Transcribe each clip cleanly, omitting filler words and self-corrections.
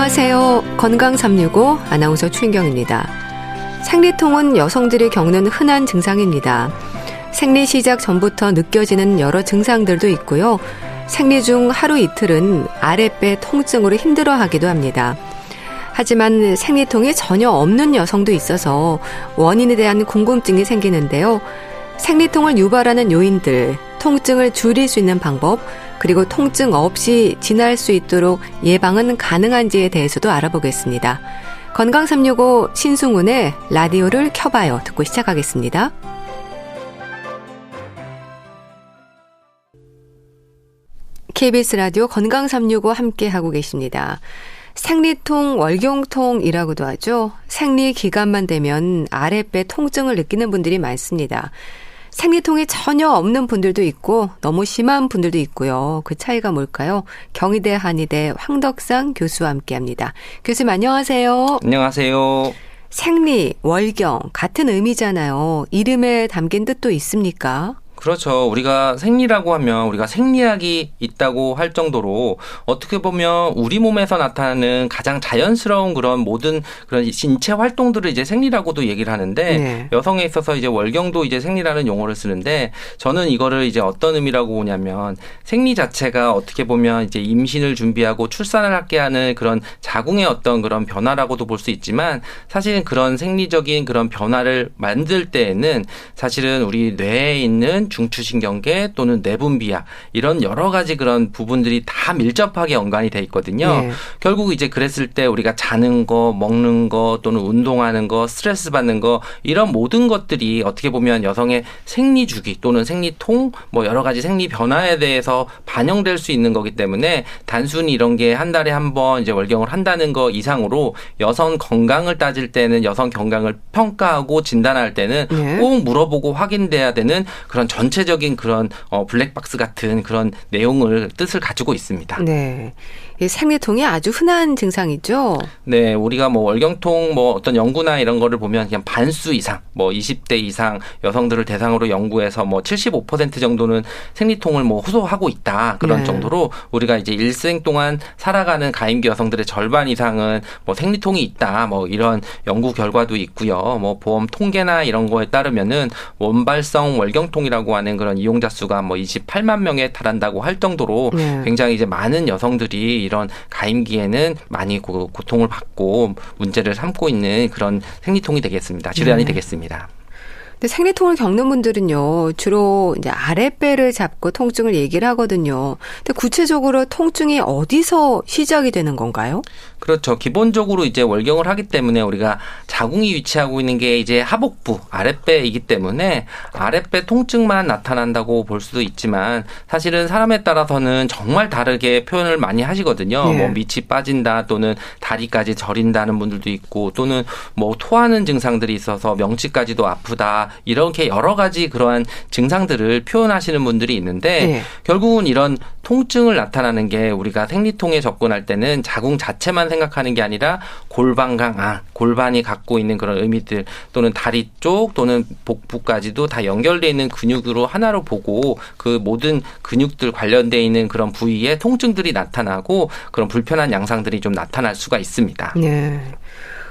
안녕하세요. 건강365 아나운서 추인경입니다. 생리통은 여성들이 겪는 흔한 증상입니다. 생리 시작 전부터 느껴지는 여러 증상들도 있고요. 생리 중 하루 이틀은 아랫배 통증으로 힘들어하기도 합니다. 하지만 생리통이 전혀 없는 여성도 있어서 원인에 대한 궁금증이 생기는데요. 생리통을 유발하는 요인들, 통증을 줄일 수 있는 방법, 그리고 통증 없이 지날 수 있도록 예방은 가능한지에 대해서도 알아보겠습니다. 건강365 신승훈의 라디오를 켜봐요 듣고 시작하겠습니다. KBS 라디오 건강365 함께하고 계십니다. 생리통, 월경통이라고도 하죠. 생리 기간만 되면 아랫배 통증을 느끼는 분들이 많습니다. 생리통이 전혀 없는 분들도 있고 너무 심한 분들도 있고요. 그 차이가 뭘까요? 경희대 한의대 황덕상 교수와 함께합니다. 교수님 안녕하세요. 안녕하세요. 생리, 월경 같은 의미잖아요. 이름에 담긴 뜻도 있습니까? 그렇죠. 우리가 생리라고 하면 우리가 생리학이 있다고 할 정도로 어떻게 보면 우리 몸에서 나타나는 가장 자연스러운 그런 모든 그런 신체 활동들을 이제 생리라고도 얘기를 하는데 네. 여성에 있어서 이제 월경도 이제 생리라는 용어를 쓰는데 저는 이거를 이제 어떤 의미라고 보냐면 생리 자체가 어떻게 보면 이제 임신을 준비하고 출산을 하게 하는 그런 자궁의 어떤 그런 변화라고도 볼 수 있지만 사실은 그런 생리적인 그런 변화를 만들 때에는 사실은 우리 뇌에 있는 중추신경계 또는 내분비약 이런 여러 가지 그런 부분들이 다 밀접하게 연관이 돼 있거든요. 네. 결국 이제 그랬을 때 우리가 자는 거, 먹는 거 또는 운동하는 거, 스트레스 받는 거 이런 모든 것들이 어떻게 보면 여성의 생리 주기 또는 생리통 뭐 여러 가지 생리 변화에 대해서 반영될 수 있는 거기 때문에 단순히 이런 게 한 달에 한 번 이제 월경을 한다는 거 이상으로 여성 건강을 따질 때는 여성 건강을 평가하고 진단할 때는 네. 꼭 물어보고 확인돼야 되는 그런 전체적인 그런 블랙박스 같은 그런 내용을 뜻을 가지고 있습니다. 네. 이 생리통이 아주 흔한 증상이죠. 네, 우리가 뭐 월경통 뭐 어떤 연구나 이런 거를 보면 그냥 반수 이상, 뭐 20대 이상 여성들을 대상으로 연구해서 뭐 75% 정도는 생리통을 뭐 호소하고 있다 그런 네. 정도로 우리가 이제 일생 동안 살아가는 가임기 여성들의 절반 이상은 뭐 생리통이 있다 뭐 이런 연구 결과도 있고요. 뭐 보험 통계나 이런 거에 따르면은 원발성 월경통이라고 하는 그런 이용자 수가 뭐 28만 명에 달한다고 할 정도로 네. 굉장히 이제 많은 여성들이 이런 가임기에는 많이 고통을 받고 문제를 삼고 있는 그런 생리통이 되겠습니다. 질환이 되겠습니다. 근데 생리통을 겪는 분들은요, 주로 이제 아랫배를 잡고 통증을 얘기를 하거든요. 근데 구체적으로 통증이 어디서 시작이 되는 건가요? 그렇죠. 기본적으로 이제 월경을 하기 때문에 우리가 자궁이 위치하고 있는 게 이제 하복부, 아랫배이기 때문에 아랫배 통증만 나타난다고 볼 수도 있지만 사실은 사람에 따라서는 정말 다르게 표현을 많이 하시거든요. 네. 뭐 밑이 빠진다 또는 다리까지 저린다는 분들도 있고 또는 뭐 토하는 증상들이 있어서 명치까지도 아프다. 이렇게 여러 가지 그러한 증상들을 표현하시는 분들이 있는데 네. 결국은 이런 통증을 나타나는 게 우리가 생리통에 접근할 때는 자궁 자체만 생각하는 게 아니라 골반강, 골반이 갖고 있는 그런 의미들 또는 다리 쪽 또는 복부까지도 다 연결되어 있는 근육으로 하나로 보고 그 모든 근육들 관련되어 있는 그런 부위에 통증들이 나타나고 그런 불편한 양상들이 좀 나타날 수가 있습니다. 네.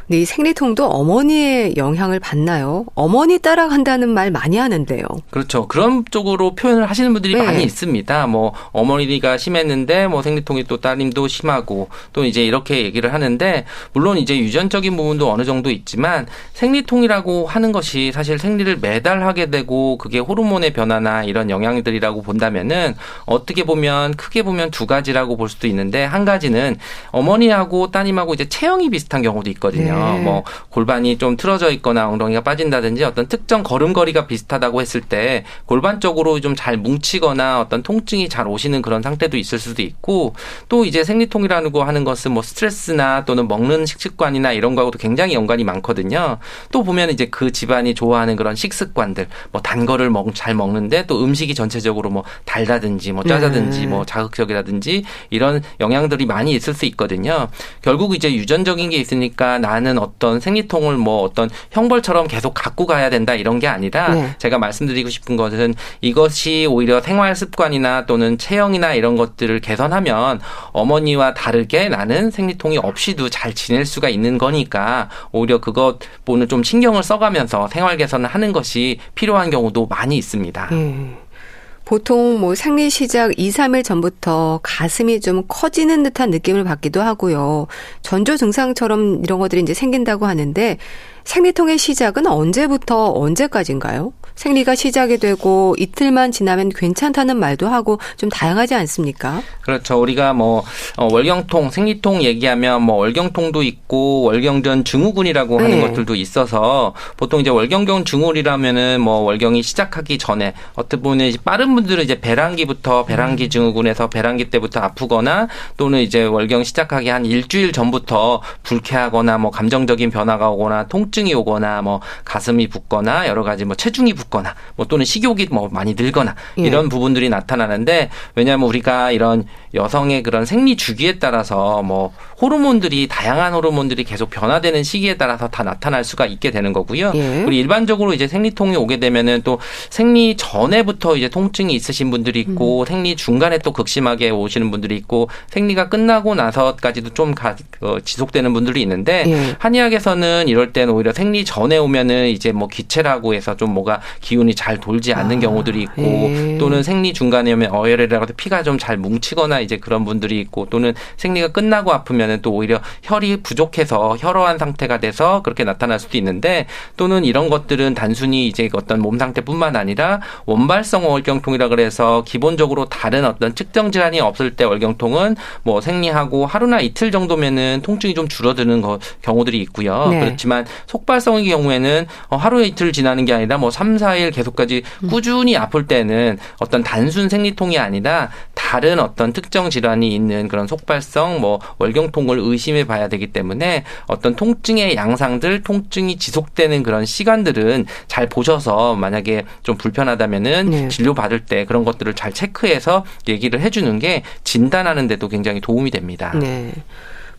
근데 이 생리통도 어머니의 영향을 받나요? 어머니 따라간다는 말 많이 하는데요. 그렇죠. 그런 쪽으로 표현을 하시는 분들이 네. 많이 있습니다. 뭐 어머니가 심했는데 뭐 생리통이 또 따님도 심하고 또 이제 이렇게 얘기를 하는데 물론 이제 유전적인 부분도 어느 정도 있지만 생리통이라고 하는 것이 사실 생리를 매달 하게 되고 그게 호르몬의 변화나 이런 영향들이라고 본다면은 어떻게 보면 크게 보면 두 가지라고 볼 수도 있는데 한 가지는 어머니하고 따님하고 이제 체형이 비슷한 경우도 있거든요. 뭐 골반이 좀 틀어져 있거나 엉덩이가 빠진다든지 어떤 특정 걸음걸이가 비슷하다고 했을 때 골반 쪽으로 좀 잘 뭉치거나 어떤 통증이 잘 오시는 그런 상태도 있을 수도 있고 또 이제 생리통이라는 거 하는 것은 뭐 스트레스나 또는 먹는 식습관이나 이런 거하고도 굉장히 연관이 많거든요. 또 보면 이제 그 집안이 좋아하는 그런 식습관들 뭐 단 거를 잘 먹는데 또 음식이 전체적으로 뭐 달다든지 뭐 짜다든지 뭐 자극적이라든지 이런 영향들이 많이 있을 수 있거든요. 결국 이제 유전적인 게 있으니까 나는 나는 어떤 생리통을 뭐 어떤 형벌처럼 계속 갖고 가야 된다 이런 게 아니라 네. 제가 말씀드리고 싶은 것은 이것이 오히려 생활 습관이나 또는 체형이나 이런 것들을 개선하면 어머니와 다르게 나는 생리통이 없이도 잘 지낼 수가 있는 거니까 오히려 그것 보는 좀 신경을 써가면서 생활 개선을 하는 것이 필요한 경우도 많이 있습니다. 보통 뭐 생리 시작 2, 3일 전부터 가슴이 좀 커지는 듯한 느낌을 받기도 하고요. 전조 증상처럼 이런 것들이 이제 생긴다고 하는데 생리통의 시작은 언제부터 언제까지인가요? 생리가 시작이 되고 이틀만 지나면 괜찮다는 말도 하고 좀 다양하지 않습니까? 그렇죠. 우리가 뭐 월경통, 생리통 얘기하면 뭐 월경통도 있고 월경전 증후군이라고 하는 것들도 있어서 보통 이제 월경경 증후군이라면은 뭐 월경이 시작하기 전에 어떻게 보면 이제 빠른 분들은 이제 배란기부터 배란기 증후군에서 배란기 때부터 아프거나 또는 이제 월경 시작하기 한 일주일 전부터 불쾌하거나 뭐 감정적인 변화가 오거나 통증이 오거나 뭐 가슴이 붓거나 여러 가지 뭐 체중이 붓거나 뭐 또는 식욕이 뭐 많이 늘거나 이런 부분들이 나타나는데 왜냐하면 우리가 이런 여성의 그런 생리 주기에 따라서 뭐 호르몬들이 다양한 호르몬들이 계속 변화되는 시기에 따라서 다 나타날 수가 있게 되는 거고요. 그리고 일반적으로 이제 생리통이 오게 되면은 또 생리 전에부터 이제 통증이 있으신 분들이 있고 생리 중간에 또 극심하게 오시는 분들이 있고 생리가 끝나고 나서까지도 좀 지속되는 분들이 있는데 한의학에서는 이럴 때는 오히려 생리 전에 오면은 이제 뭐 기체라고 해서 좀 뭐가 기운이 잘 돌지 않는 경우들이 있고 또는 생리 중간에 오면 어혈이라고 해서 피가 좀 잘 뭉치거나 이제 그런 분들이 있고 또는 생리가 끝나고 아프면은 또 오히려 혈이 부족해서 혈어한 상태가 돼서 그렇게 나타날 수도 있는데 또는 이런 것들은 단순히 이제 어떤 몸 상태뿐만 아니라 원발성 월경통이라 그래서 기본적으로 다른 어떤 측정 질환이 없을 때 월경통은 뭐 생리하고 하루나 이틀 정도면은 통증이 좀 줄어드는 경우들이 있고요. 그렇지만 속발성의 경우에는 하루 이틀 지나는 게 아니라 뭐 3, 4일 계속까지 꾸준히 아플 때는 어떤 단순 생리통이 아니라 다른 어떤 특정 질환이 있는 그런 속발성 뭐 월경통을 의심해 봐야 되기 때문에 어떤 통증의 양상들, 통증이 지속되는 그런 시간들은 잘 보셔서 만약에 좀 불편하다면은 진료 받을 때 그런 것들을 잘 체크해서 얘기를 해주는 게 진단하는 데도 굉장히 도움이 됩니다. 네.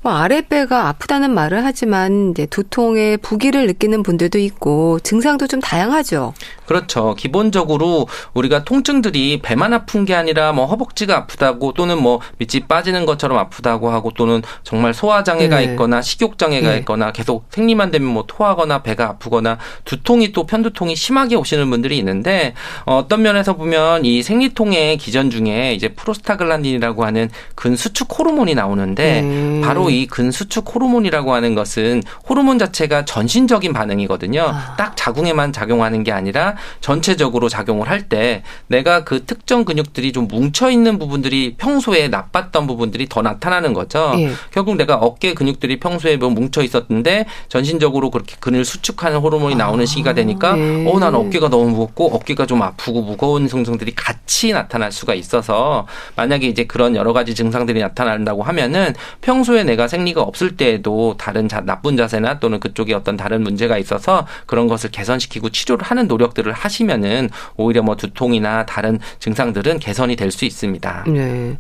뭐 아랫배가 아프다는 말을 하지만 이제 두통에 부기를 느끼는 분들도 있고 증상도 좀 다양하죠. 그렇죠. 기본적으로 우리가 통증들이 배만 아픈 게 아니라 뭐 허벅지가 아프다고 또는 뭐 밑이 빠지는 것처럼 아프다고 하고 또는 정말 소화장애가 있거나 식욕장애가 있거나 계속 생리만 되면 뭐 토하거나 배가 아프거나 두통이 또 편두통이 심하게 오시는 분들이 있는데 어떤 면에서 보면 이 생리통의 기전 중에 이제 프로스타글란딘이라고 하는 근수축 호르몬이 나오는데 바로 이 근수축 호르몬이라고 하는 것은 호르몬 자체가 전신적인 반응이거든요. 딱 자궁에만 작용하는 게 아니라 전체적으로 작용을 할 때 내가 그 특정 근육들이 좀 뭉쳐있는 부분들이 평소에 나빴던 부분들이 더 나타나는 거죠. 결국 내가 어깨 근육들이 평소에 뭐 뭉쳐있었는데 전신적으로 그렇게 근을 수축하는 호르몬이 나오는 시기가 되니까 난 어깨가 너무 무겁고 어깨가 좀 아프고 무거운 증상들이 같이 나타날 수가 있어서 만약에 이제 그런 여러 가지 증상들이 나타난다고 하면은 평소에 내가 생리가 없을 때에도 다른 나쁜 자세나 또는 그쪽에 어떤 다른 문제가 있어서 그런 것을 개선시키고 치료를 하는 노력들을 하시면은 오히려 뭐 두통이나 다른 증상들은 개선이 될 수 있습니다. 네.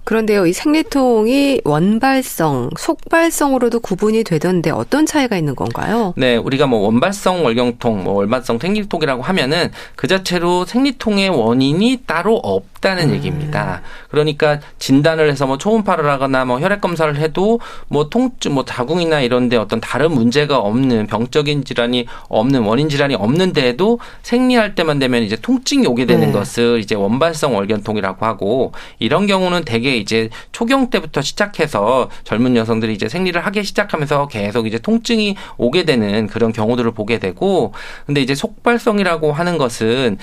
그런데요, 이 생리통이 원발성, 속발성으로도 구분이 되던데 어떤 차이가 있는 건가요? 네, 우리가 뭐 원발성 월경통, 뭐 원발성 생리통이라고 하면은 그 자체로 생리통의 원인이 따로 없다는 얘기입니다. 그러니까 진단을 해서 뭐 초음파를 하거나 뭐 혈액 검사를 해도 뭐 통증, 뭐 자궁이나 이런데 어떤 다른 문제가 없는 병적인 질환이 없는 원인 질환이 없는데도 생리할 때만 되면 이제 통증이 오게 되는 것을 이제 원발성 월경통이라고 하고 이런 경우는 대개 이제 초경 때부터 시작해서 젊은 여성들이 이제 생리를 하기 시작하면서 계속 이제 통증이 오게 되는 그런 경우들을 보게 되고 근데 이제 속발성이라고 하는 것은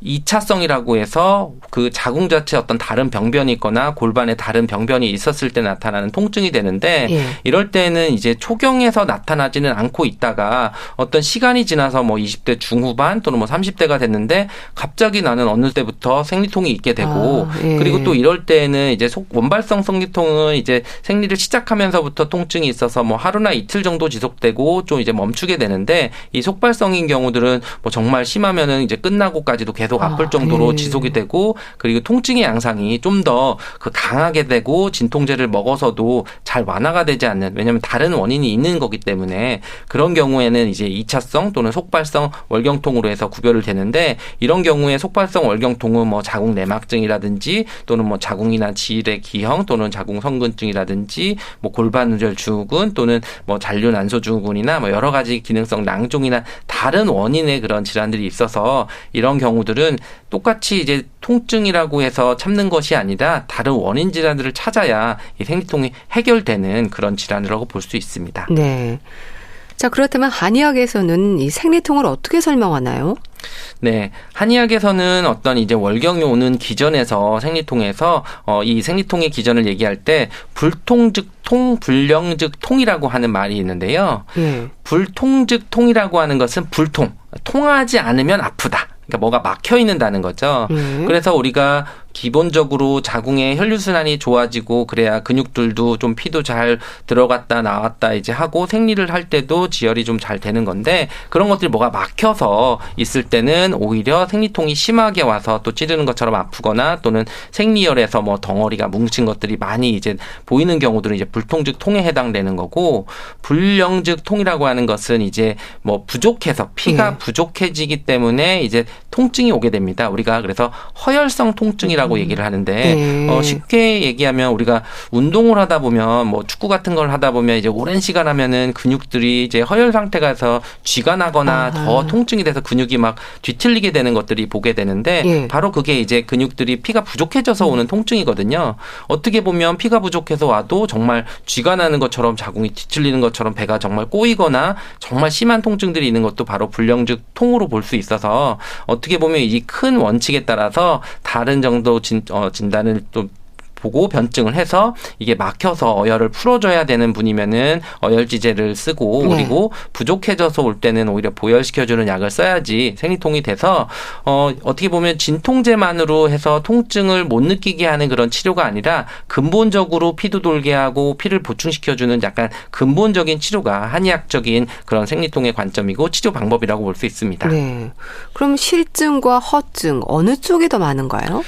2차성이라고 해서 그 자궁 자체 어떤 다른 병변이 있거나 골반에 다른 병변이 있었을 때 나타나는 통증이 되는데 이럴 때는 이제 초경에서 나타나지는 않고 있다가 어떤 시간이 지나서 뭐 20대 중후반 또는 뭐 30대가 됐는데 갑자기 나는 어느 때부터 생리통이 있게 되고 그리고 또 이럴 때는 이제 원발성 생리통은 이제 생리를 시작하면서부터 통증이 있어서 뭐 하루나 이틀 정도 지속되고 좀 이제 멈추게 되는데 이 속발성인 경우들은 뭐 정말 심하면은 이제 끝나고까지도 계속 아플 정도로 지속이 되고 그리고 통증의 양상이 좀 더 그 강하게 되고 진통제를 먹어서도 잘 완화가 되지 않는, 왜냐하면 다른 원인이 있는 거기 때문에 그런 경우에는 이제 2차성 또는 속발성 월경통으로 해서 구별을 되는데, 이런 경우에 속발성 월경통은 뭐 자궁 내막증이라든지 또는 뭐 자궁이나 질의 기형 또는 자궁 성근증이라든지 뭐 골반우절 증후군 또는 뭐 잔류 난소 증후군이나 뭐 여러 가지 기능성 낭종이나 다른 원인의 그런 질환들이 있어서, 이런 경우들은 똑같이 이제 통증이라고 해서 참는 것이 아니라 다른 원인 질환들을 찾아야 이 생리통이 해결되는 그런 질환이라고 볼 수 있습니다. 네. 자, 그렇다면 한의학에서는 이 생리통을 어떻게 설명하나요? 네, 한의학에서는 어떤 이제 월경이 오는 기전에서 생리통에서 이 생리통의 기전을 얘기할 때 불통 즉 통, 불령 즉 통이라고 하는 말이 있는데요. 불통 즉 통이라고 하는 것은 불통, 통하지 않으면 아프다. 그러니까 뭐가 막혀 있는다는 거죠. 그래서 우리가 기본적으로 자궁의 혈류순환이 좋아지고 그래야 근육들도 좀 피도 잘 들어갔다 나왔다 이제 하고 생리를 할 때도 지혈이 좀 잘 되는 건데, 그런 것들이 뭐가 막혀서 있을 때는 오히려 생리통이 심하게 와서 또 찌르는 것처럼 아프거나 또는 생리혈에서 뭐 덩어리가 뭉친 것들이 많이 이제 보이는 경우들은 이제 불통즉 통에 해당되는 거고, 불령즉 통이라고 하는 것은 이제 뭐 부족해서 피가 부족해지기 때문에 이제 통증이 오게 됩니다. 우리가 그래서 허혈성 통증이라고 얘기를 하는데 쉽게 얘기하면 우리가 운동을 하다 보면 뭐 축구 같은 걸 하다 보면 이제 오랜 시간 하면은 근육들이 이제 허혈 상태가 해서 쥐가 나거나 더 통증이 돼서 근육이 막 뒤틀리게 되는 것들이 보게 되는데 바로 그게 이제 근육들이 피가 부족해져서 오는 통증이거든요. 어떻게 보면 피가 부족해서 와도 정말 쥐가 나는 것처럼 자궁이 뒤틀리는 것처럼 배가 정말 꼬이거나 정말 심한 통증들이 있는 것도 바로 불령즉 통으로 볼 수 있어서, 어떻게 보면 이 큰 원칙에 따라서 다른 정도 진단을 또 보고 변증을 해서 이게 막혀서 어혈을 풀어줘야 되는 분이면은 어혈지제를 쓰고, 그리고 부족해져서 올 때는 오히려 보혈시켜주는 약을 써야지 생리통이 돼서 어떻게 보면 진통제만으로 해서 통증을 못 느끼게 하는 그런 치료가 아니라 근본적으로 피도 돌게 하고 피를 보충시켜주는 약간 근본적인 치료가 한의학적인 그런 생리통의 관점이고 치료 방법이라고 볼 수 있습니다. 네. 그럼 실증과 허증 어느 쪽이 더 많은가요?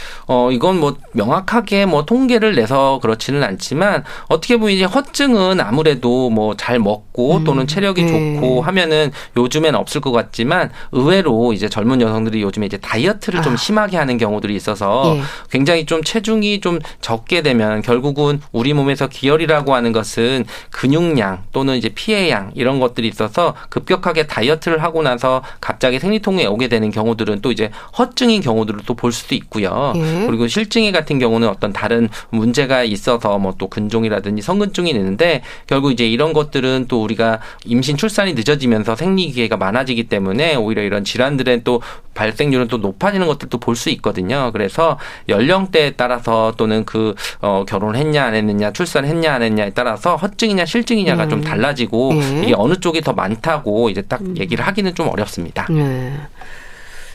이건 뭐 명확하게 뭐 통계를 내서 그렇지는 않지만, 어떻게 보면 이제 허증은 아무래도 뭐 잘 먹고 또는 체력이 좋고 하면은 요즘엔 없을 것 같지만, 의외로 이제 젊은 여성들이 요즘에 이제 다이어트를 좀 심하게 하는 경우들이 있어서 굉장히 좀 체중이 좀 적게 되면 결국은 우리 몸에서 기혈이라고 하는 것은 근육량 또는 이제 피의 양 이런 것들이 있어서 급격하게 다이어트를 하고 나서 갑자기 생리통에 오게 되는 경우들은 또 이제 허증인 경우들을 또 볼 수도 있고요. 그리고 실증이 같은 경우는 어떤 다른 문제가 있어서 뭐 또 근종이라든지 성근증이 있는데, 결국 이제 이런 것들은 또 우리가 임신 출산이 늦어지면서 생리 기회가 많아지기 때문에 오히려 이런 질환들의 또 발생률은 또 높아지는 것들도 볼 수 있거든요. 그래서 연령대에 따라서 또는 그 결혼했냐 안 했느냐, 출산했냐 안 했냐에 따라서 허증이냐 실증이냐가 좀 달라지고 이게 어느 쪽이 더 많다고 이제 딱 얘기를 하기는 좀 어렵습니다.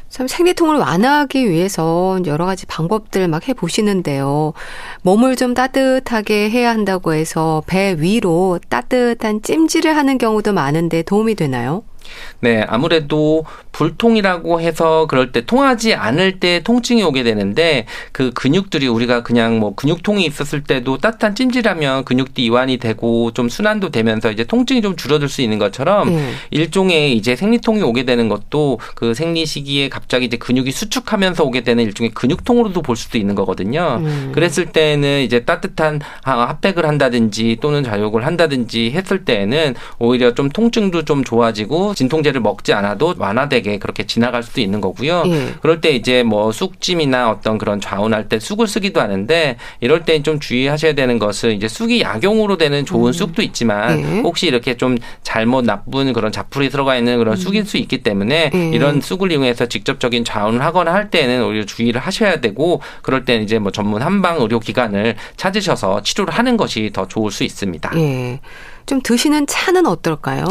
참 생리통을 완화하기 위해서 여러 가지 방법들 막 해보시는데요. 몸을 좀 따뜻하게 해야 한다고 해서 배 위로 따뜻한 찜질을 하는 경우도 많은데 도움이 되나요? 네, 아무래도 불통이라고 해서 그럴 때 통하지 않을 때 통증이 오게 되는데, 그 근육들이 우리가 그냥 뭐 근육통이 있었을 때도 따뜻한 찜질하면 근육도 이완이 되고 좀 순환도 되면서 이제 통증이 좀 줄어들 수 있는 것처럼 일종의 이제 생리통이 오게 되는 것도 그 생리 시기에 갑자기 이제 근육이 수축하면서 오게 되는 일종의 근육통으로도 볼 수도 있는 거거든요. 그랬을 때는 이제 따뜻한 핫팩을 한다든지 또는 자욕을 한다든지 했을 때에는 오히려 좀 통증도 좀 좋아지고 진통제를 먹지 않아도 완화되게 그렇게 지나갈 수도 있는 거고요. 그럴 때 이제 뭐 쑥찜이나 어떤 그런 좌운할 때 쑥을 쓰기도 하는데, 이럴 때 좀 주의하셔야 되는 것은 이제 쑥이 약용으로 되는 좋은 쑥도 있지만 혹시 이렇게 좀 잘못 나쁜 그런 자풀이 들어가 있는 그런 쑥일 수 있기 때문에 이런 쑥을 이용해서 직접적인 좌운을 하거나 할 때는 오히려 주의를 하셔야 되고, 그럴 때는 이제 뭐 전문 한방 의료기관을 찾으셔서 치료를 하는 것이 더 좋을 수 있습니다. 좀 드시는 차는 어떨까요?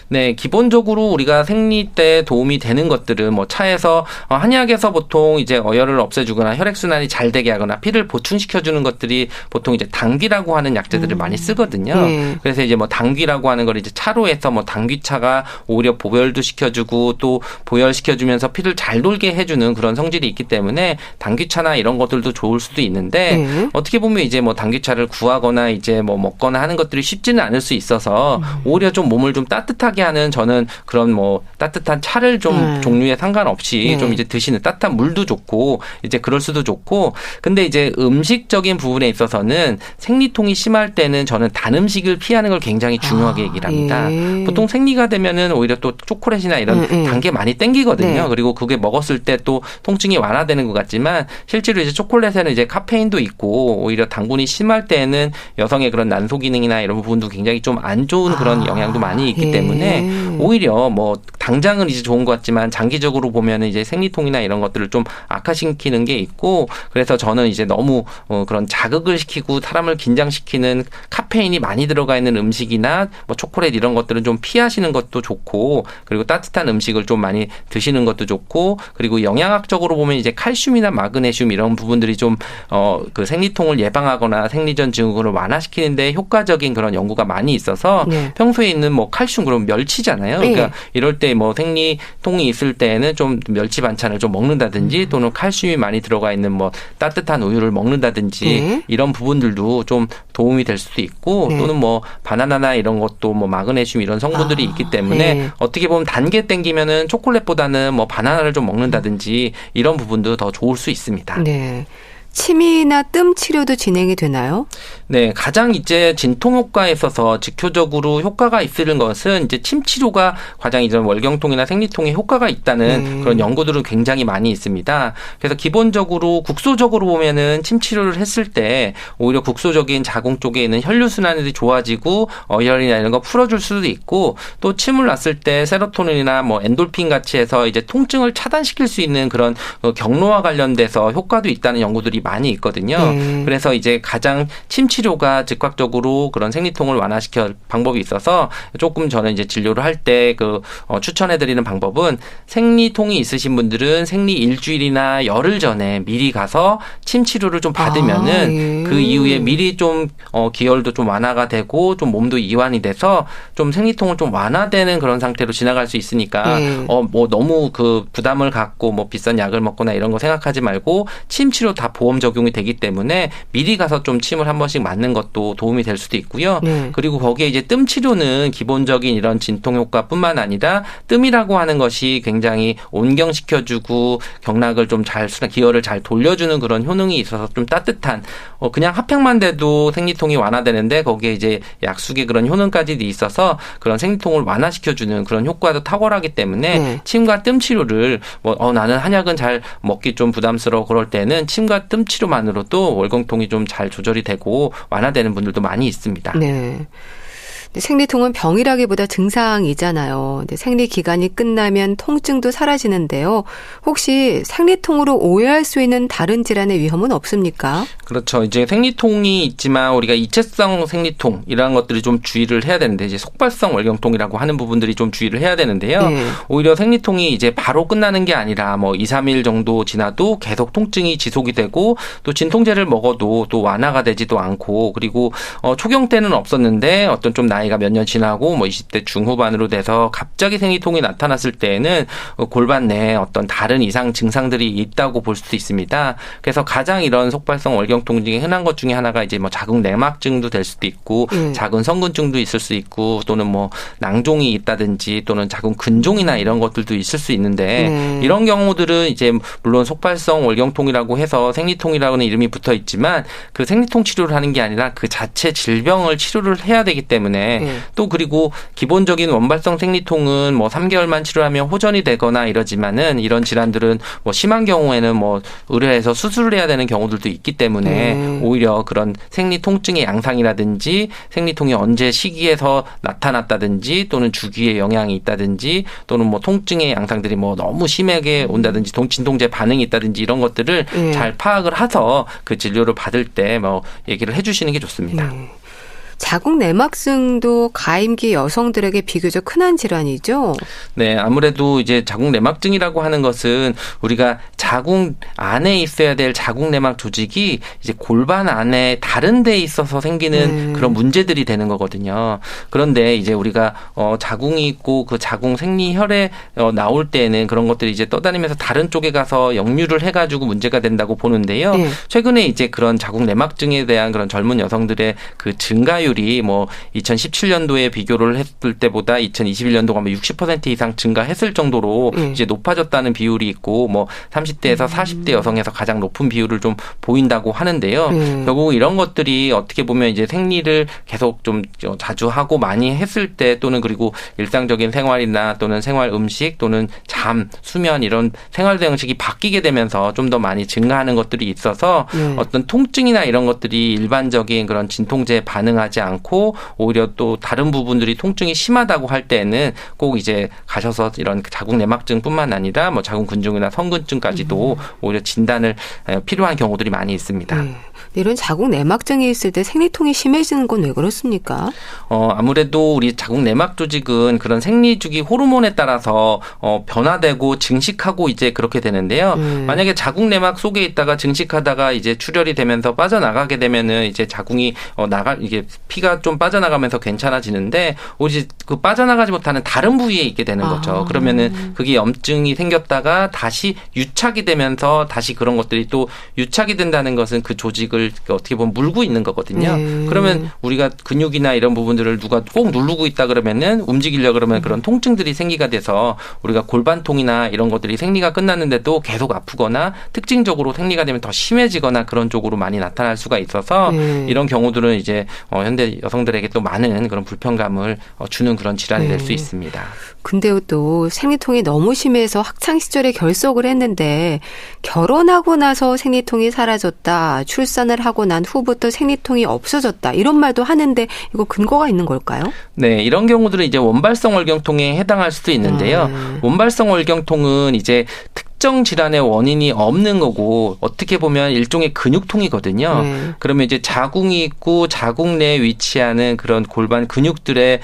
네, 기본적으로 우리가 생리 때 도움이 되는 것들은 뭐 차에서 한약에서 보통 이제 어혈을 없애주거나 혈액순환이 잘 되게 하거나 피를 보충시켜주는 것들이 보통 이제 당귀라고 하는 약재들을 많이 쓰거든요. 네. 그래서 이제 뭐 당귀라고 하는 걸 이제 차로 해서 뭐 당귀차가 오히려 보혈도 시켜주고 또 보혈시켜주면서 피를 잘 돌게 해주는 그런 성질이 있기 때문에 당귀차나 이런 것들도 좋을 수도 있는데 네. 어떻게 보면 이제 뭐 당귀차를 구하거나 이제 뭐 먹거나 하는 것들이 쉽지는 않을 수 있어서 오히려 좀 몸을 좀 따뜻하게 하는 저는 그런 뭐 따뜻한 차를 좀 종류에 상관없이 좀 이제 드시는 따뜻한 물도 좋고 이제 그럴 수도 좋고 근데 이제 음식적인 부분에 있어서는 생리통이 심할 때는 저는 단 음식을 피하는 걸 굉장히 중요하게 얘기를 합니다. 예. 보통 생리가 되면은 오히려 또 초콜릿이나 이런 단 게 많이 땡기거든요. 네. 그리고 그게 먹었을 때 또 통증이 완화되는 것 같지만 실제로 이제 초콜릿에는 이제 카페인도 있고 오히려 당분이 심할 때는 여성의 그런 난소 기능이나 이런 부분도 굉장히 좀 안 좋은 그런 영향도 많이 있기 때문에 오히려 뭐 당장은 이제 좋은 것 같지만 장기적으로 보면은 이제 생리통이나 이런 것들을 좀 악화시키는 게 있고 그래서 저는 이제 너무 그런 자극을 시키고 사람을 긴장시키는 카페인이 많이 들어가 있는 음식이나 뭐 초콜릿 이런 것들은 좀 피하시는 것도 좋고 그리고 따뜻한 음식을 좀 많이 드시는 것도 좋고 그리고 영양학적으로 보면 이제 칼슘이나 마그네슘 이런 부분들이 좀 그 생리통을 예방하거나 생리전 증후군을 완화시키는데 효과적인 그런 연구가 많이 있어서 평소에 있는 뭐 칼슘 그럼 멸치잖아요. 그러니까 이럴 때 뭐 생리통이 있을 때에는 좀 멸치 반찬을 좀 먹는다든지 또는 칼슘이 많이 들어가 있는 뭐 따뜻한 우유를 먹는다든지 이런 부분들도 좀 도움이 될 수도 있고 또는 뭐 바나나나 이런 것도 뭐 마그네슘 이런 성분들이 있기 때문에 어떻게 보면 단 게 땡기면은 초콜릿보다는 뭐 바나나를 좀 먹는다든지 이런 부분도 더 좋을 수 있습니다. 네. 침이나 뜸 치료도 진행이 되나요? 네, 가장 이제 진통 효과에 있어서 직효적으로 효과가 있는 것은 이제 침 치료가 가장 이제 월경통이나 생리통에 효과가 있다는 그런 연구들은 굉장히 많이 있습니다. 그래서 기본적으로 국소적으로 보면은 침 치료를 했을 때 오히려 국소적인 자궁 쪽에 있는 혈류 순환이 좋아지고 어혈이나 이런 거 풀어줄 수도 있고 또 침을 놨을 때 세로토닌이나 뭐 엔돌핀 같이 해서 이제 통증을 차단시킬 수 있는 그런 경로와 관련돼서 효과도 있다는 연구들이 많이 있거든요. 그래서 이제 가장 침 치료가 즉각적으로 그런 생리통을 완화시킬 방법이 있어서 조금 저는 이제 진료를 할 때 추천해드리는 방법은 생리통이 있으신 분들은 생리 일주일이나 열흘 전에 미리 가서 침 치료를 좀 받으면은 그 이후에 미리 좀 기혈도 좀 완화가 되고 좀 몸도 이완이 돼서 좀 생리통을 좀 완화되는 그런 상태로 지나갈 수 있으니까 뭐 너무 그 부담을 갖고 뭐 비싼 약을 먹거나 이런 거 생각하지 말고 침 치료 다 보험 적용이 되기 때문에 미리 가서 좀 침을 한 번씩 맞는 것도 도움이 될 수도 있고요. 그리고 거기에 이제 뜸 치료는 기본적인 이런 진통 효과뿐만 아니라 뜸이라고 하는 것이 굉장히 온경시켜주고 경락을 좀 잘 기혈을 잘 돌려주는 그런 효능이 있어서 좀 따뜻한 그냥 핫팩만 돼도 생리통이 완화되는데 거기에 이제 약숙의 그런 효능까지 있어서 그런 생리통을 완화시켜주는 그런 효과도 탁월하기 때문에 침과 뜸 치료를 나는 한약은 잘 먹기 좀 부담스러워 그럴 때는 침과 뜸 치료만으로도 월경통이 좀 잘 조절이 되고 완화되는 분들도 많이 있습니다. 네. 생리통은 병이라기보다 증상이잖아요. 근데 생리 기간이 끝나면 통증도 사라지는데요. 혹시 생리통으로 오해할 수 있는 다른 질환의 위험은 없습니까? 그렇죠. 이제 생리통이 있지만 우리가 이체성 생리통 이런 것들이 좀 주의를 해야 되는데 이제 속발성 월경통이라고 하는 부분들이 좀 주의를 해야 되는데요. 오히려 생리통이 이제 바로 끝나는 게 아니라 뭐 2, 3일 정도 지나도 계속 통증이 지속이 되고 또 진통제를 먹어도 또 완화가 되지도 않고 그리고 초경 때는 없었는데 어떤 좀 나이가 몇 년 지나고 뭐 20대 중후반으로 돼서 갑자기 생리통이 나타났을 때에는 골반 내에 어떤 다른 이상 증상들이 있다고 볼 수도 있습니다. 그래서 가장 이런 속발성 월경통 중에 흔한 것 중에 하나가 이제 뭐 자궁 내막증도 될 수도 있고 자궁 성근증도 있을 수 있고 또는 뭐 낭종이 있다든지 또는 자궁 근종이나 이런 것들도 있을 수 있는데 이런 경우들은 이제 물론 속발성 월경통이라고 해서 생리통이라고는 이름이 붙어 있지만 그 생리통 치료를 하는 게 아니라 그 자체 질병을 치료를 해야 되기 때문에 또 그리고 기본적인 원발성 생리통은 뭐 3개월만 치료하면 호전이 되거나 이러지만은 이런 질환들은 뭐 심한 경우에는 뭐 의뢰해서 수술을 해야 되는 경우들도 있기 때문에 오히려 그런 생리 통증의 양상이라든지 생리통이 언제 시기에서 나타났다든지 또는 주기에 영향이 있다든지 또는 뭐 통증의 양상들이 뭐 너무 심하게 온다든지 진통제 반응이 있다든지 이런 것들을 잘 파악을 해서 그 진료를 받을 때 뭐 얘기를 해주시는 게 좋습니다. 자궁 내막증도 가임기 여성들에게 비교적 흔한 질환이죠. 네, 아무래도 이제 자궁 내막증이라고 하는 것은 우리가 자궁 안에 있어야 될 자궁 내막 조직이 이제 골반 안에 다른 데 있어서 생기는 그런 문제들이 되는 거거든요. 그런데 이제 우리가 자궁이 있고 그 자궁 생리혈에 나올 때에는 그런 것들이 이제 떠다니면서 다른 쪽에 가서 역류를 해가지고 문제가 된다고 보는데요. 최근에 이제 그런 자궁 내막증에 대한 그런 젊은 여성들의 그 증가율이 뭐 2017년도에 비교를 했을 때보다 2021년도가 60% 이상 증가했을 정도로 이제 높아졌다는 비율이 있고 뭐 30대에서 40대 여성에서 가장 높은 비율을 좀 보인다고 하는데요. 결국 이런 것들이 어떻게 보면 이제 생리를 계속 좀 자주 하고 많이 했을 때 또는 그리고 일상적인 생활이나 또는 생활 음식 또는 잠, 수면 이런 생활 방식이 바뀌게 되면서 좀 더 많이 증가하는 것들이 있어서 어떤 통증이나 이런 것들이 일반적인 그런 진통제에 반응하지 않고 오히려 또 다른 부분들이 통증이 심하다고 할 때는 꼭 이제 가셔서 이런 자궁 내막증뿐만 아니라 뭐 자궁근종이나 성근증까지도 오히려 진단을 필요한 경우들이 많이 있습니다. 이런 자궁 내막증이 있을 때 생리통이 심해지는 건 왜 그렇습니까? 아무래도 우리 자궁 내막 조직은 그런 생리주기 호르몬에 따라서 변화되고 증식하고 이제 그렇게 되는데요. 만약에 자궁 내막 속에 있다가 증식하다가 이제 출혈이 되면서 빠져나가게 되면은 이제 자궁이 이게 피가 좀 빠져나가면서 괜찮아지는데 오직 그 빠져나가지 못하는 다른 부위에 있게 되는 거죠. 그러면은 그게 염증이 생겼다가 다시 유착이 되면서 다시 그런 것들이 또 유착이 된다는 것은 그 조직을 어떻게 보면 물고 있는 거거든요. 그러면 우리가 근육이나 이런 부분들을 누가 꼭 누르고 있다 그러면은 움직이려고 그러면 그런 통증들이 생기가 돼서 우리가 골반통이나 이런 것들이 생리가 끝났는데도 계속 아프거나 특징적으로 생리가 되면 더 심해지거나 그런 쪽으로 많이 나타날 수가 있어서 이런 경우들은 이제 현대 여성들에게 또 많은 그런 불편감을 주는 그런 질환이 될 수 있습니다. 근데 또 생리통이 너무 심해서 학창 시절에 결석을 했는데 결혼하고 나서 생리통이 사라졌다. 출산을 하고 난 후부터 생리통이 없어졌다. 이런 말도 하는데 이거 근거가 있는 걸까요? 네, 이런 경우들은 이제 원발성 월경통에 해당할 수도 있는데요. 원발성 월경통은 이제 특정 질환의 원인이 없는 거고 어떻게 보면 일종의 근육통이거든요. 그러면 이제 자궁이 있고 자궁 내에 위치하는 그런 골반 근육들의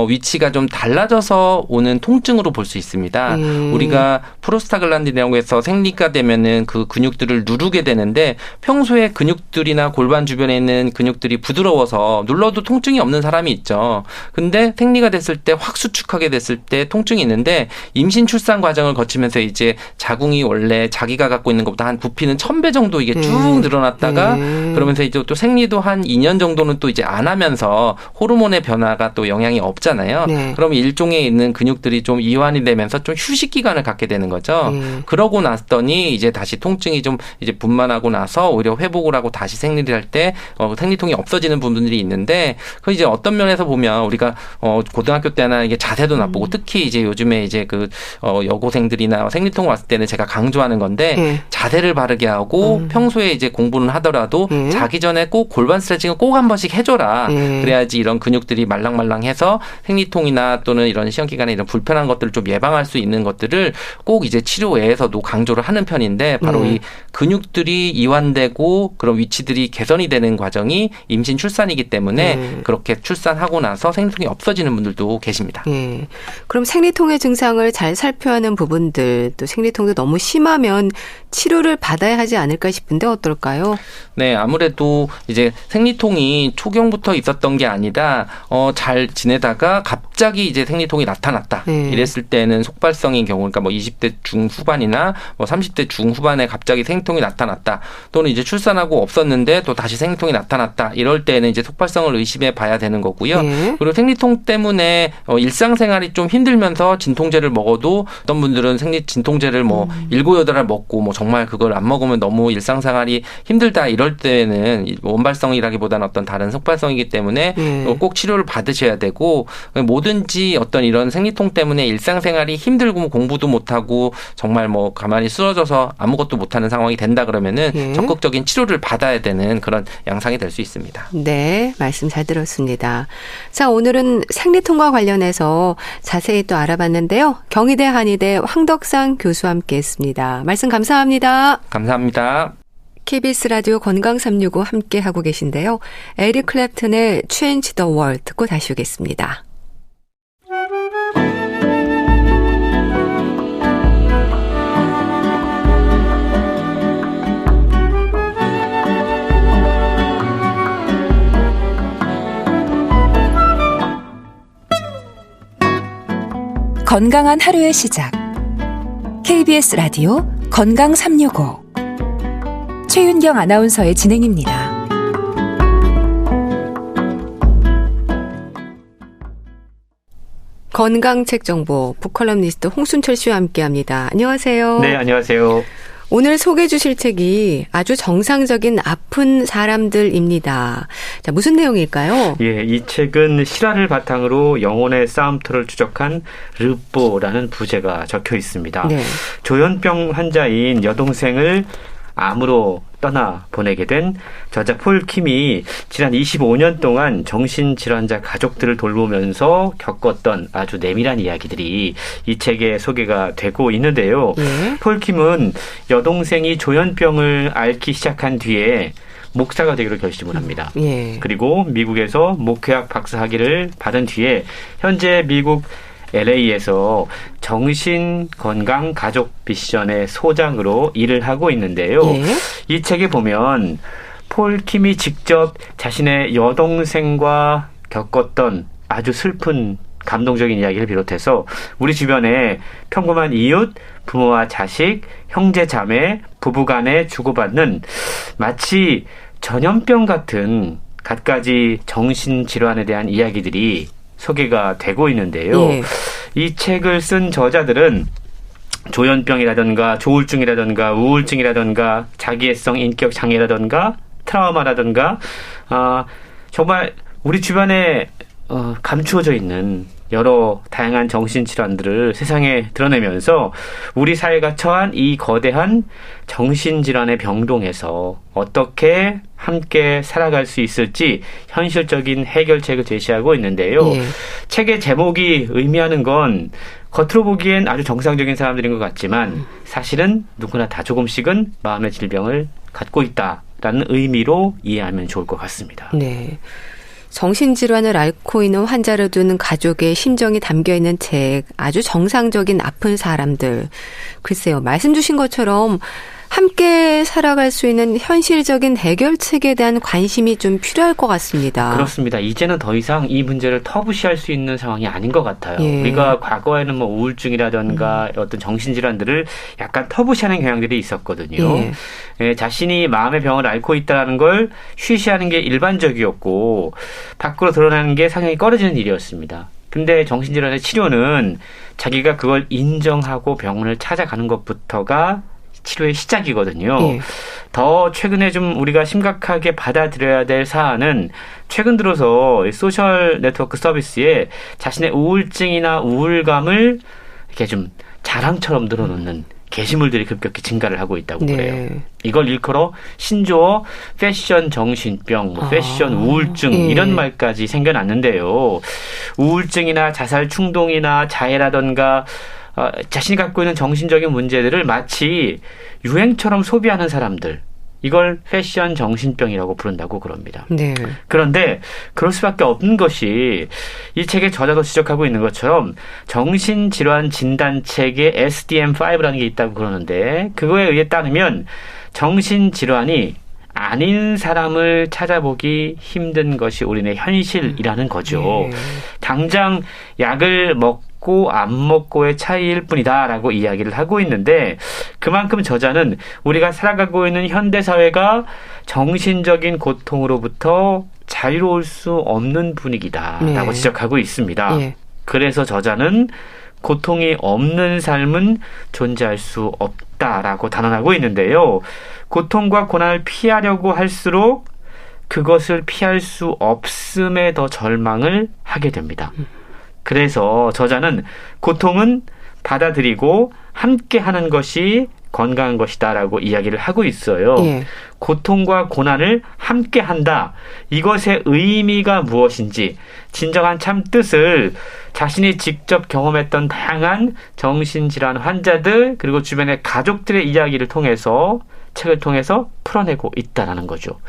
위치가 좀 달라져서 오는 통증으로 볼 수 있습니다. 우리가 프로스타글란딘이라고 해서 생리가 되면은 그 근육들을 누르게 되는데 평소에 근육들이나 골반 주변에 있는 근육들이 부드러워서 눌러도 통증이 없는 사람이 있죠. 근데 생리가 됐을 때 확 수축하게 됐을 때 통증이 있는데 임신 출산 과정을 거치면서 이제 자궁이 원래 자기가 갖고 있는 것보다 한 부피는 1000배 정도 이게 쭉 늘어났다가 그러면서 이제 또 생리도 한 2년 정도는 또 이제 안 하면서 호르몬의 변화가 또 영향이 없잖아요. 그러면 일종의 있는 근육들이 좀 이완이 되면서 좀 휴식 기간을 갖게 되는 거죠. 그러고 났더니 이제 다시 통증이 좀 이제 분만하고 나서 오히려 회복을 하고 다시 생리를 할 때 생리통이 없어지는 부분들이 있는데 그 이제 어떤 면에서 보면 우리가 고등학교 때나 이게 자세도 나쁘고 특히 이제 요즘에 이제 그 여고생들이나 생리통 왔을 때는 제가 강조하는 건데 자세를 바르게 하고 평소에 이제 공부는 하더라도 자기 전에 꼭 골반 스트레칭을 꼭 한 번씩 해줘라. 그래야지 이런 근육들이 말랑말랑해서 생리통이나 또는 이런 시험 기간에 이런 불편한 것들을 좀 예방할 수 있는 것들을 꼭 이제 치료 외에서도 강조를 하는 편인데 바로 이 근육들이 이완되고 그런 위치들이 개선이 되는 과정이 임신 출산이기 때문에 그렇게 출산하고 나서 생리통이 없어지는 분들도 계십니다. 그럼 생리통의 증상을 잘 살펴야 하는 부분들 또 생리통도 너무 심하면 치료를 받아야 하지 않을까 싶은데 어떨까요? 네, 아무래도 이제 생리통이 초경부터 있었던 게 아니라 잘 지내다가 갑자기 이제 생리통이 나타났다. 이랬을 때는 속발성인 경우, 그러니까 뭐 20대 중후반이나 뭐 30대 중후반에 갑자기 생리통이 나타났다. 또는 이제 출산하고 없었는데 또 다시 생리통이 나타났다. 이럴 때는 이제 속발성을 의심해 봐야 되는 거고요. 그리고 생리통 때문에 일상생활이 좀 힘들면서 진통제를 먹어도 어떤 분들은 진통제를 뭐 7, 8알 먹고 뭐 정말 그걸 안 먹으면 너무 일상생활이 힘들다 이럴 때는 원발성이라기보다는 어떤 다른 속발성이기 때문에 꼭 치료를 받으셔야 되고 뭐든지 어떤 이런 생리통 때문에 일상생활이 힘들고 공부도 못하고 정말 뭐 가만히 쓰러져서 아무것도 못하는 상황이 된다 그러면은 적극적인 치료를 받아야 되는 그런 양상이 될 수 있습니다. 네, 말씀 잘 들었습니다. 자, 오늘은 생리통과 관련해서 자세히 또 알아봤는데요. 경희대 한의대 황덕상 교수와 함께했습니다. 말씀 감사합니다. 감사합니다. KBS 라디오 건강 365 함께 하고 계신데요. 에릭 클랩튼의 Change the World 듣고 다시 오겠습니다. 건강한 하루의 시작. KBS 라디오 건강 365 최윤경 아나운서의 진행입니다. 건강책 정보 북컬럼니스트 홍순철 씨와 함께합니다. 안녕하세요. 네, 안녕하세요. 오늘 소개해 주실 책이 아주 정상적인 아픈 사람들입니다. 자, 무슨 내용일까요? 예, 이 책은 실화를 바탕으로 영혼의 싸움터를 추적한 르뽀라는 부제가 적혀 있습니다. 네. 조현병 환자인 여동생을 암으로 떠나 보내게 된 저자 폴 킴이 지난 25년 동안 정신질환자 가족들을 돌보면서 겪었던 아주 내밀한 이야기들이 이 책에 소개가 되고 있는데요. 예. 폴 킴은 여동생이 조현병을 앓기 시작한 뒤에 목사가 되기로 결심을 합니다. 예. 그리고 미국에서 목회학 박사학위를 받은 뒤에 현재 미국 LA에서 정신건강가족 미션의 소장으로 일을 하고 있는데요. 예. 이 책에 보면 폴 킴이 직접 자신의 여동생과 겪었던 아주 슬픈 감동적인 이야기를 비롯해서 우리 주변에 평범한 이웃, 부모와 자식, 형제, 자매, 부부간에 주고받는 마치 전염병 같은 갖가지 정신질환에 대한 이야기들이 소개가 되고 있는데요. 예. 이 책을 쓴 저자들은 조현병이라든가 조울증이라든가 우울증이라든가 자기애성 인격 장애라든가 트라우마라든가 정말 우리 주변에 감추어져 있는 여러 다양한 정신질환들을 세상에 드러내면서 우리 사회가 처한 이 거대한 정신질환의 병동에서 어떻게 함께 살아갈 수 있을지 현실적인 해결책을 제시하고 있는데요. 예. 책의 제목이 의미하는 건 겉으로 보기엔 아주 정상적인 사람들인 것 같지만 사실은 누구나 다 조금씩은 마음의 질병을 갖고 있다라는 의미로 이해하면 좋을 것 같습니다. 네. 정신질환을 앓고 있는 환자를 둔 가족의 심정이 담겨있는 책, 아주 정상적인 아픈 사람들. 글쎄요, 말씀 주신 것처럼 함께 살아갈 수 있는 현실적인 해결책에 대한 관심이 좀 필요할 것 같습니다. 그렇습니다. 이제는 더 이상 이 문제를 터부시할 수 있는 상황이 아닌 것 같아요. 예. 우리가 과거에는 뭐 우울증이라든가 어떤 정신질환들을 약간 터부시하는 경향들이 있었거든요. 예. 예, 자신이 마음의 병을 앓고 있다는 걸 쉬쉬하는 게 일반적이었고 밖으로 드러나는 게 상당히 꺼려지는 일이었습니다. 근데 정신질환의 치료는 자기가 그걸 인정하고 병원을 찾아가는 것부터가 치료의 시작이거든요. 예. 더 최근에 좀 우리가 심각하게 받아들여야 될 사안은 최근 들어서 소셜 네트워크 서비스에 자신의 우울증이나 우울감을 이렇게 좀 자랑처럼 늘어놓는 게시물들이 급격히 증가를 하고 있다고 네. 그래요. 이걸 일컬어 신조어 패션 정신병, 패션 우울증 예. 이런 말까지 생겨났는데요. 우울증이나 자살 충동이나 자해라던가 자신이 갖고 있는 정신적인 문제들을 마치 유행처럼 소비하는 사람들, 이걸 패션 정신병이라고 부른다고 그럽니다. 네. 그런데 그럴 수밖에 없는 것이 이 책의 저자도 지적하고 있는 것처럼 정신질환 진단책에 SDM-5라는 게 있다고 그러는데 그거에 의해 따르면 정신질환이 아닌 사람을 찾아보기 힘든 것이 우리네 현실이라는 거죠. 당장 약을 먹고 안 먹고의 차이일 뿐이다라고 이야기를 하고 있는데 그만큼 저자는 우리가 살아가고 있는 현대사회가 정신적인 고통으로부터 자유로울 수 없는 분위기다라고 지적하고 있습니다. 예. 그래서 저자는 고통이 없는 삶은 존재할 수 없다라고 단언하고 있는데요. 고통과 고난을 피하려고 할수록 그것을 피할 수 없음에 더 절망을 하게 됩니다. 그래서 저자는 고통은 받아들이고 함께 하는 것이 건강한 것이다라고 이야기를 하고 있어요. 예. 고통과 고난을 함께 한다. 이것의 의미가 무엇인지 진정한 참 뜻을 자신이 직접 경험했던 다양한 정신질환 환자들 그리고 주변의 가족들의 이야기를 통해서 책을 통해서 풀어내고 있다라는 거죠.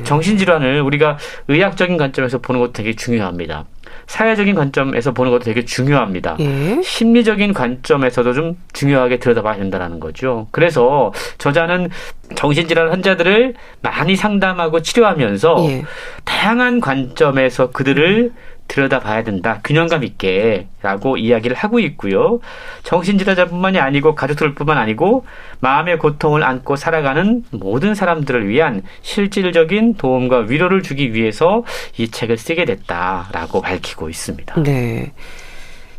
정신질환을 우리가 의학적인 관점에서 보는 것도 되게 중요합니다. 사회적인 관점에서 보는 것도 되게 중요합니다. 예. 심리적인 관점에서도 좀 중요하게 들여다봐야 된다는 거죠. 그래서 저자는 정신질환 환자들을 많이 상담하고 치료하면서 예. 다양한 관점에서 그들을 들여다봐야 된다. 균형감 있게 라고 이야기를 하고 있고요. 정신질환자뿐만이 아니고 가족들뿐만 아니고 마음의 고통을 안고 살아가는 모든 사람들을 위한 실질적인 도움과 위로를 주기 위해서 이 책을 쓰게 됐다라고 밝히고 있습니다. 네.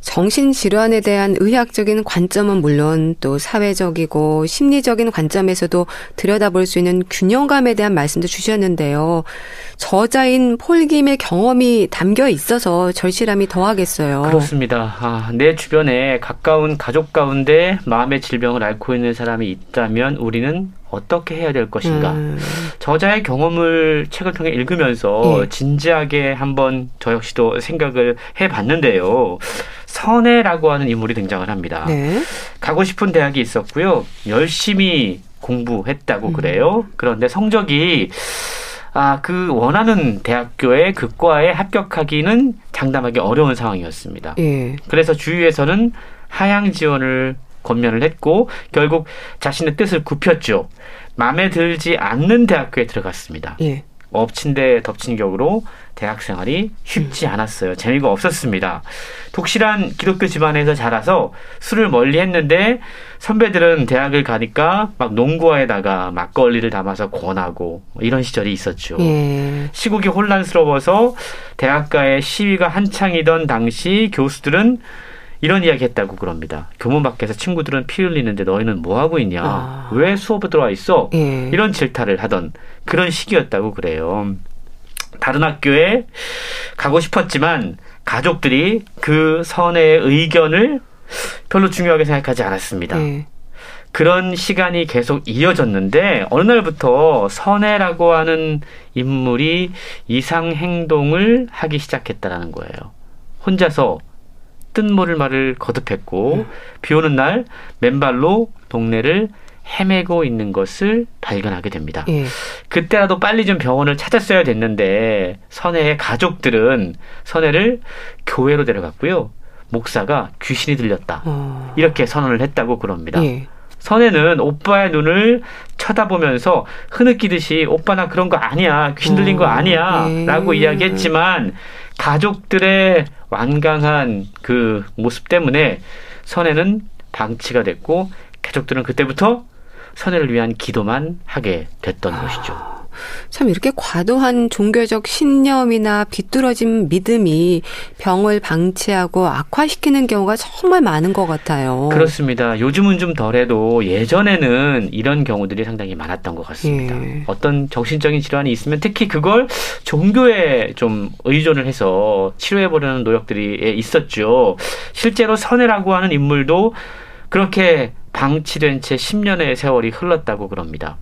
정신질환에 대한 의학적인 관점은 물론 또 사회적이고 심리적인 관점에서도 들여다볼 수 있는 균형감에 대한 말씀도 주셨는데요. 저자인 폴 김의 경험이 담겨 있어서 절실함이 더하겠어요. 그렇습니다. 내 주변에 가까운 가족 가운데 마음의 질병을 앓고 있는 사람이 있다면 우리는 어떻게 해야 될 것인가. 저자의 경험을 책을 통해 읽으면서 진지하게 한번 저 역시도 생각을 해봤는데요. 선혜라고 하는 인물이 등장을 합니다. 네. 가고 싶은 대학이 있었고요. 열심히 공부했다고 그래요. 그런데 성적이 그 원하는 대학교에 그 과에 합격하기는 장담하기 어려운 상황이었습니다. 예. 그래서 주위에서는 하향 지원을 권면을 했고 결국 자신의 뜻을 굽혔죠. 마음에 들지 않는 대학교에 들어갔습니다. 예. 엎친 데 덮친 격으로 대학 생활이 쉽지 않았어요. 재미가 없었습니다. 독실한 기독교 집안에서 자라서 술을 멀리 했는데 선배들은 대학을 가니까 막 농구화에다가 막걸리를 담아서 권하고 이런 시절이 있었죠. 예. 시국이 혼란스러워서 대학가의 시위가 한창이던 당시 교수들은 이런 이야기 했다고 그럽니다. 교문 밖에서 친구들은 피 흘리는데 너희는 뭐하고 있냐? 왜 수업에 들어와 있어? 예. 이런 질타를 하던 그런 시기였다고 그래요. 다른 학교에 가고 싶었지만 가족들이 그 선혜의 의견을 별로 중요하게 생각하지 않았습니다. 예. 그런 시간이 계속 이어졌는데 어느 날부터 선혜라고 하는 인물이 이상 행동을 하기 시작했다라는 거예요. 혼자서 뜻모를 말을 거듭했고 비 오는 날 맨발로 동네를 헤매고 있는 것을 발견하게 됩니다. 예. 그때라도 빨리 좀 병원을 찾았어야 됐는데 선혜의 가족들은 선혜를 교회로 데려갔고요. 목사가 귀신이 들렸다. 이렇게 선언을 했다고 그럽니다. 예. 선혜는 오빠의 눈을 쳐다보면서 흐느끼듯이 오빠 나 그런 거 아니야. 귀신 들린 거 아니야. 라고 이야기했지만 가족들의 완강한 그 모습 때문에 선혜는 방치가 됐고 가족들은 그때부터 선혜를 위한 기도만 하게 됐던 것이죠. 참 이렇게 과도한 종교적 신념이나 비뚤어진 믿음이 병을 방치하고 악화시키는 경우가 정말 많은 것 같아요. 그렇습니다. 요즘은 좀 덜해도 예전에는 이런 경우들이 상당히 많았던 것 같습니다. 예. 어떤 정신적인 질환이 있으면 특히 그걸 종교에 좀 의존을 해서 치료해보려는 노력들이 있었죠. 실제로 선혜라고 하는 인물도 그렇게 방치된 채 10년의 세월이 흘렀다고 그럽니다.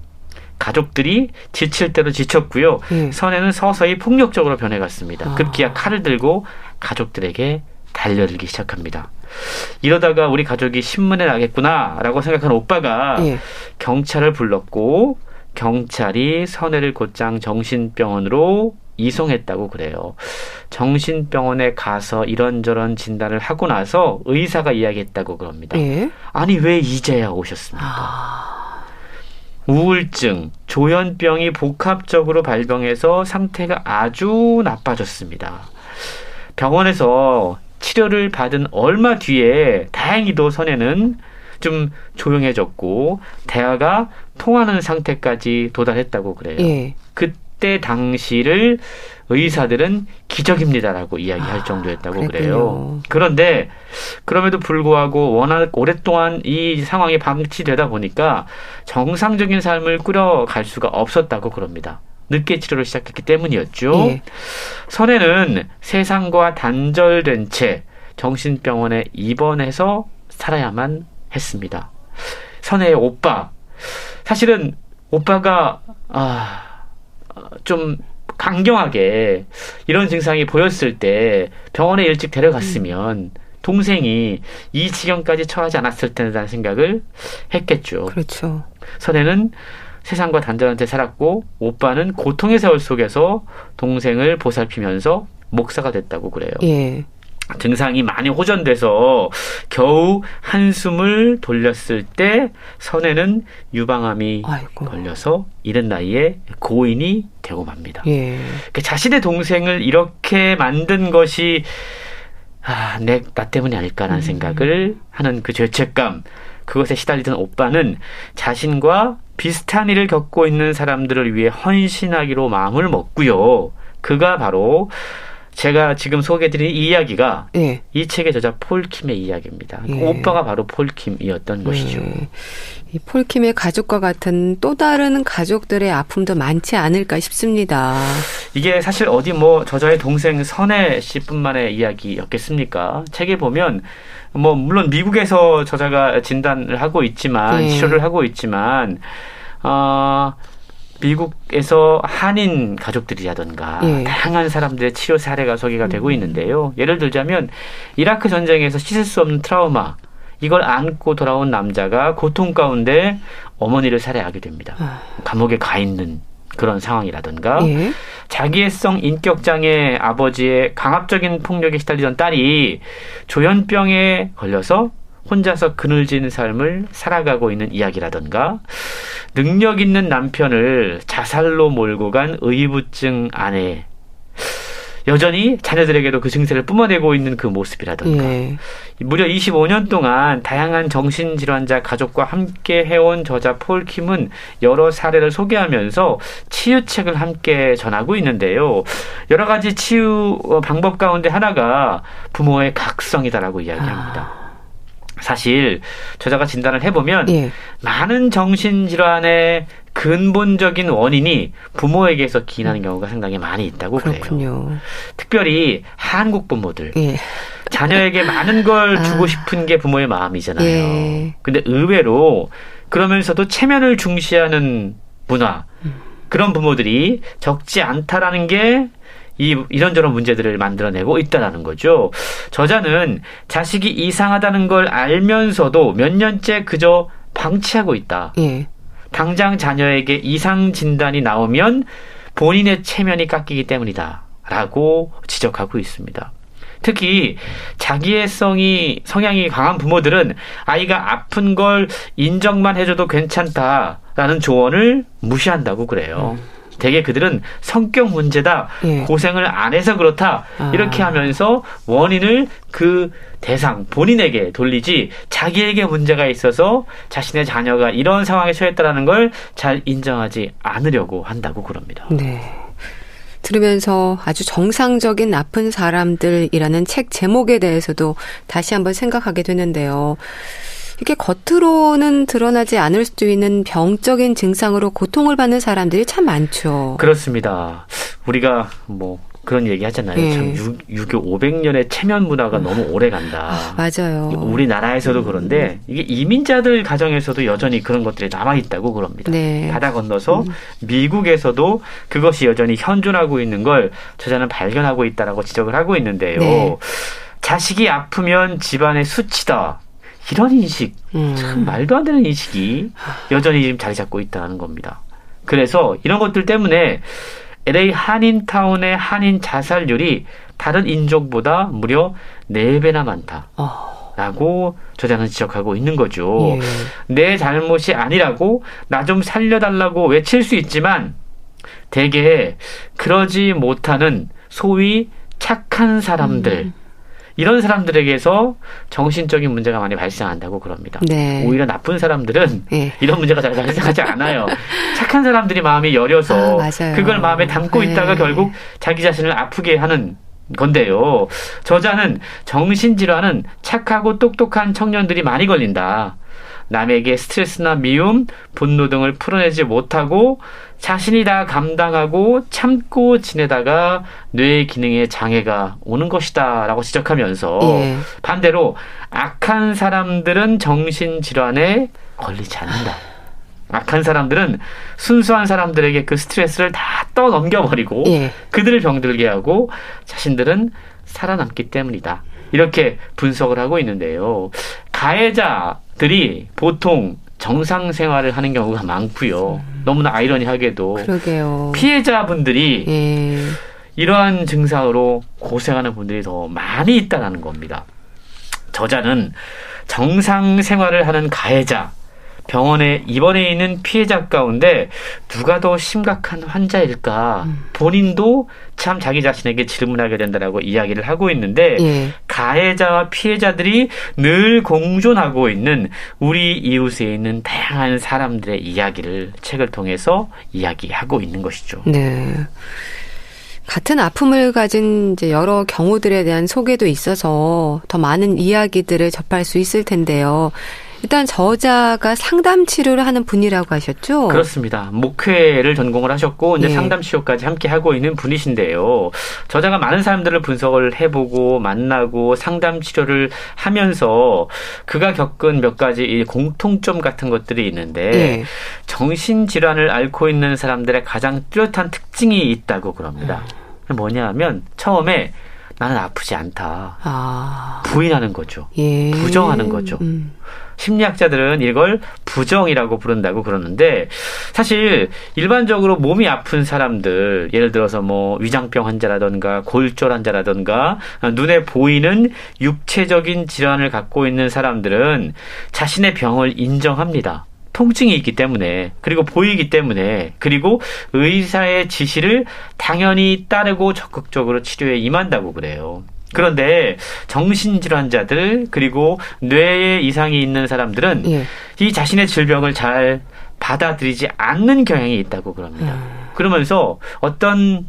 가족들이 지칠 대로 지쳤고요. 선혜는 서서히 폭력적으로 변해갔습니다. 급기야 칼을 들고 가족들에게 달려들기 시작합니다. 이러다가 우리 가족이 신문에 나겠구나라고 생각한 오빠가 경찰을 불렀고 경찰이 선혜를 곧장 정신병원으로 이송했다고 그래요. 정신병원에 가서 이런저런 진단을 하고 나서 의사가 이야기했다고 그럽니다. 아니 왜 이제야 오셨습니까? 우울증, 조현병이 복합적으로 발병해서 상태가 아주 나빠졌습니다. 병원에서 치료를 받은 얼마 뒤에 다행히도 선혜는 좀 조용해졌고 대화가 통하는 상태까지 도달했다고 그래요. 그때 당시를 의사들은 기적입니다라고 이야기할 정도였다고 그래요. 그런데 그럼에도 불구하고 워낙 오랫동안 이 상황이 방치되다 보니까 정상적인 삶을 꾸려갈 수가 없었다고 그럽니다. 늦게 치료를 시작했기 때문이었죠. 선혜는 세상과 단절된 채 정신병원에 입원해서 살아야만 했습니다. 선혜의 오빠. 사실은 오빠가 좀 강경하게 이런 증상이 보였을 때 병원에 일찍 데려갔으면 동생이 이 지경까지 처하지 않았을 텐데라는 생각을 했겠죠. 그렇죠. 선혜는 세상과 단절한 채 살았고 오빠는 고통의 세월 속에서 동생을 보살피면서 목사가 됐다고 그래요. 예. 증상이 많이 호전돼서 겨우 한숨을 돌렸을 때 선혜는 유방암이 아이고. 걸려서 이른 나이에 고인이 되고 맙니다. 예. 그러니까 자신의 동생을 이렇게 만든 것이 나 때문이 아닐까라는 생각을 하는 그 죄책감, 그것에 시달리던 오빠는 자신과 비슷한 일을 겪고 있는 사람들을 위해 헌신하기로 마음을 먹고요. 그가 바로 제가 지금 소개해드린 이 이야기가 예. 이 책의 저자 폴킴의 이야기입니다. 예. 오빠가 바로 폴킴이었던 것이죠. 이 폴킴의 가족과 같은 또 다른 가족들의 아픔도 많지 않을까 싶습니다. 이게 사실 어디 저자의 동생 선혜 씨뿐만의 이야기였겠습니까? 책에 보면 물론 미국에서 저자가 진단을 하고 있지만 예. 치료를 하고 있지만 미국에서 한인 가족들이라든가 예. 다양한 사람들의 치료 사례가 소개가 되고 있는데요. 예를 들자면 이라크 전쟁에서 씻을 수 없는 트라우마, 이걸 안고 돌아온 남자가 고통 가운데 어머니를 살해하게 됩니다. 감옥에 가 있는 그런 상황이라든가 예. 자기애성 인격장애 아버지의 강압적인 폭력에 시달리던 딸이 조현병에 걸려서 혼자서 그늘진 삶을 살아가고 있는 이야기라든가 능력 있는 남편을 자살로 몰고 간 의부증 아내, 여전히 자녀들에게도 그 증세를 뿜어내고 있는 그 모습이라든가 예. 무려 25년 동안 다양한 정신질환자 가족과 함께 해온 저자 폴킴은 여러 사례를 소개하면서 치유책을 함께 전하고 있는데요. 여러 가지 치유 방법 가운데 하나가 부모의 각성이다라고 이야기합니다. 사실 저자가 진단을 해보면 예. 많은 정신질환의 근본적인 원인이 부모에게서 기인하는 경우가 상당히 많이 있다고 그렇군요. 그래요. 특별히 한국 부모들. 예. 자녀에게 많은 걸 주고 싶은 게 부모의 마음이잖아요. 예. 근데 의외로 그러면서도 체면을 중시하는 문화, 그런 부모들이 적지 않다라는 게 이런저런 문제들을 만들어내고 있다라는 거죠. 저자는 자식이 이상하다는 걸 알면서도 몇 년째 그저 방치하고 있다. 예. 당장 자녀에게 이상 진단이 나오면 본인의 체면이 깎이기 때문이다 라고 지적하고 있습니다. 특히 자기의 성향이 강한 부모들은 아이가 아픈 걸 인정만 해줘도 괜찮다라는 조언을 무시한다고 그래요. 대개 그들은 성격 문제다, 예. 고생을 안 해서 그렇다 이렇게 하면서 원인을 그 대상 본인에게 돌리지 자기에게 문제가 있어서 자신의 자녀가 이런 상황에 처했다는 걸 잘 인정하지 않으려고 한다고 그럽니다. 네. 들으면서 아주 정상적인 나쁜 사람들이라는 책 제목에 대해서도 다시 한번 생각하게 되는데요. 이게 겉으로는 드러나지 않을 수도 있는 병적인 증상으로 고통을 받는 사람들이 참 많죠. 그렇습니다. 우리가 그런 얘기 하잖아요. 예. 참 유교 500년의 체면 문화가 너무 오래 간다. 맞아요. 우리나라에서도 그런데 이게 이민자들 가정에서도 여전히 그런 것들이 남아있다고 그럽니다. 네. 바다 건너서 미국에서도 그것이 여전히 현존하고 있는 걸 저자는 발견하고 있다라고 지적을 하고 있는데요. 네. 자식이 아프면 집안의 수치다. 이런 인식, 참 말도 안 되는 인식이 여전히 지금 자리 잡고 있다는 겁니다. 그래서 이런 것들 때문에 LA 한인타운의 한인 자살률이 다른 인종보다 무려 4배나 많다라고 저자는 지적하고 있는 거죠. 예. 내 잘못이 아니라고 나 좀 살려달라고 외칠 수 있지만 대개 그러지 못하는 소위 착한 사람들, 이런 사람들에게서 정신적인 문제가 많이 발생한다고 그럽니다. 네. 오히려 나쁜 사람들은 예. 이런 문제가 잘 발생하지 않아요. 착한 사람들이 마음이 여려서 맞아요. 그걸 마음에 담고 네. 있다가 결국 자기 자신을 아프게 하는 건데요. 저자는 정신질환은 착하고 똑똑한 청년들이 많이 걸린다. 남에게 스트레스나 미움, 분노 등을 풀어내지 못하고 자신이 다 감당하고 참고 지내다가 뇌의 기능에 장애가 오는 것이다 라고 지적하면서 예. 반대로 악한 사람들은 정신질환에 걸리지 않는다. 악한 사람들은 순수한 사람들에게 그 스트레스를 다 떠넘겨버리고 예. 그들을 병들게 하고 자신들은 살아남기 때문이다. 이렇게 분석을 하고 있는데요. 가해자들이 보통 정상 생활을 하는 경우가 많고요. 너무나 아이러니하게도 그러게요. 피해자분들이 예. 이러한 증상으로 고생하는 분들이 더 많이 있다는 겁니다. 저자는 정상 생활을 하는 가해자, 병원에 입원해 있는 피해자 가운데 누가 더 심각한 환자일까 본인도 참 자기 자신에게 질문하게 된다라고 이야기를 하고 있는데 예. 가해자와 피해자들이 늘 공존하고 있는 우리 이웃에 있는 다양한 사람들의 이야기를 책을 통해서 이야기하고 있는 것이죠. 네. 같은 아픔을 가진 이제 여러 경우들에 대한 소개도 있어서 더 많은 이야기들을 접할 수 있을 텐데요. 일단 저자가 상담 치료를 하는 분이라고 하셨죠? 그렇습니다. 목회를 전공을 하셨고 이제 예. 상담 치료까지 함께 하고 있는 분이신데요. 저자가 많은 사람들을 분석을 해보고 만나고 상담 치료를 하면서 그가 겪은 몇 가지 이 공통점 같은 것들이 있는데 예. 정신질환을 앓고 있는 사람들의 가장 뚜렷한 특징이 있다고 그럽니다. 뭐냐 하면 처음에 나는 아프지 않다. 아. 부인하는 거죠. 예. 부정하는 거죠. 심리학자들은 이걸 부정이라고 부른다고 그러는데 사실 일반적으로 몸이 아픈 사람들 예를 들어서 뭐 위장병 환자라든가 골절 환자라든가 눈에 보이는 육체적인 질환을 갖고 있는 사람들은 자신의 병을 인정합니다. 통증이 있기 때문에 그리고 보이기 때문에 그리고 의사의 지시를 당연히 따르고 적극적으로 치료에 임한다고 그래요. 그런데 정신질환자들 그리고 뇌에 이상이 있는 사람들은 예. 이 자신의 질병을 잘 받아들이지 않는 경향이 있다고 그럽니다. 그러면서 어떤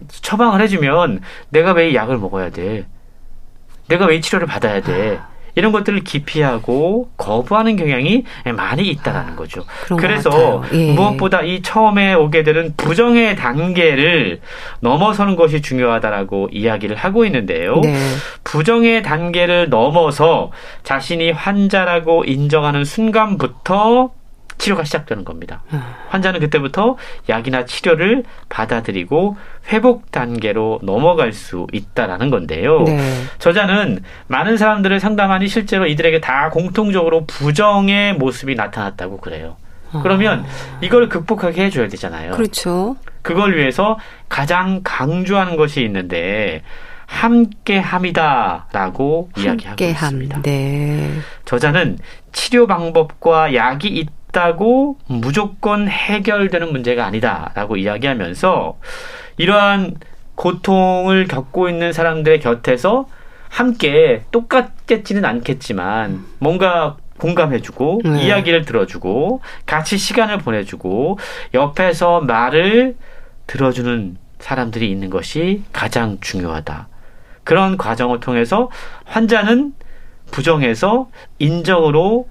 처방을 해주면 내가 왜 이 약을 먹어야 돼? 내가 왜 이 치료를 받아야 돼? 이런 것들을 기피하고 거부하는 경향이 많이 있다라는 거죠. 그래서 예. 무엇보다 이 처음에 오게 되는 부정의 단계를 넘어서는 것이 중요하다라고 이야기를 하고 있는데요. 네. 부정의 단계를 넘어서 자신이 환자라고 인정하는 순간부터 치료가 시작되는 겁니다. 환자는 그때부터 약이나 치료를 받아들이고 회복 단계로 넘어갈 수 있다라는 건데요. 네. 저자는 많은 사람들을 상담하니 실제로 이들에게 다 공통적으로 부정의 모습이 나타났다고 그래요. 그러면 이걸 극복하게 해줘야 되잖아요. 그렇죠. 그걸 위해서 가장 강조하는 것이 있는데 함께함이다라고 이야기하고 있습니다. 네. 저자는 치료 방법과 약이 있다고 무조건 해결되는 문제가 아니다라고 이야기하면서 이러한 고통을 겪고 있는 사람들의 곁에서 함께 똑같겠지는 않겠지만 뭔가 공감해주고 이야기를 들어주고 같이 시간을 보내주고 옆에서 말을 들어주는 사람들이 있는 것이 가장 중요하다. 그런 과정을 통해서 환자는 부정에서 인정으로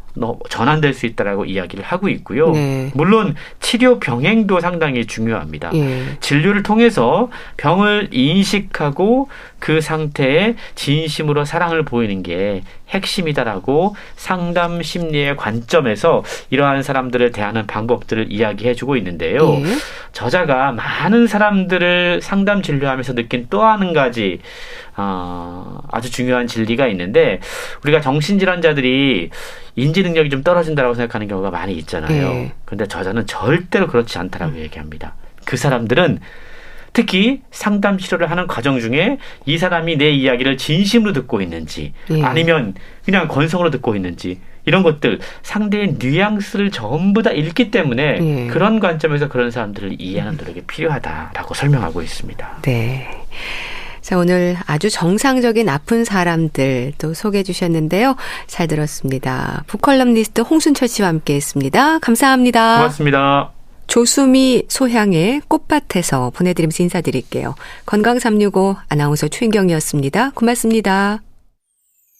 전환될 수 있다라고 이야기를 하고 있고요. 네. 물론 치료 병행도 상당히 중요합니다. 예. 진료를 통해서 병을 인식하고 그 상태에 진심으로 사랑을 보이는 게 핵심이다라고 상담 심리의 관점에서 이러한 사람들을 대하는 방법들을 이야기해주고 있는데요. 예. 저자가 많은 사람들을 상담 진료하면서 느낀 또 한 가지 아주 중요한 진리가 있는데 우리가 정신질환자들이 인지 능력이 좀 떨어진다고 생각하는 경우가 많이 있잖아요. 그런데 저자는 절대로 그렇지 않다라고 얘기합니다. 그 사람들은 특히 상담 치료를 하는 과정 중에 이 사람이 내 이야기를 진심으로 듣고 있는지 아니면 그냥 건성으로 듣고 있는지 이런 것들 상대의 뉘앙스를 전부 다 읽기 때문에 그런 관점에서 그런 사람들을 이해하는 노력이 필요하다라고 설명하고 있습니다. 네. 자, 오늘 아주 정상적인 아픈 사람들 또 소개해 주셨는데요. 잘 들었습니다. 북컬럼니스트 홍순철 씨와 함께했습니다. 감사합니다. 고맙습니다. 조수미 소향의 꽃밭에서 보내드리면서 인사드릴게요. 건강365 아나운서 최인경이었습니다. 고맙습니다.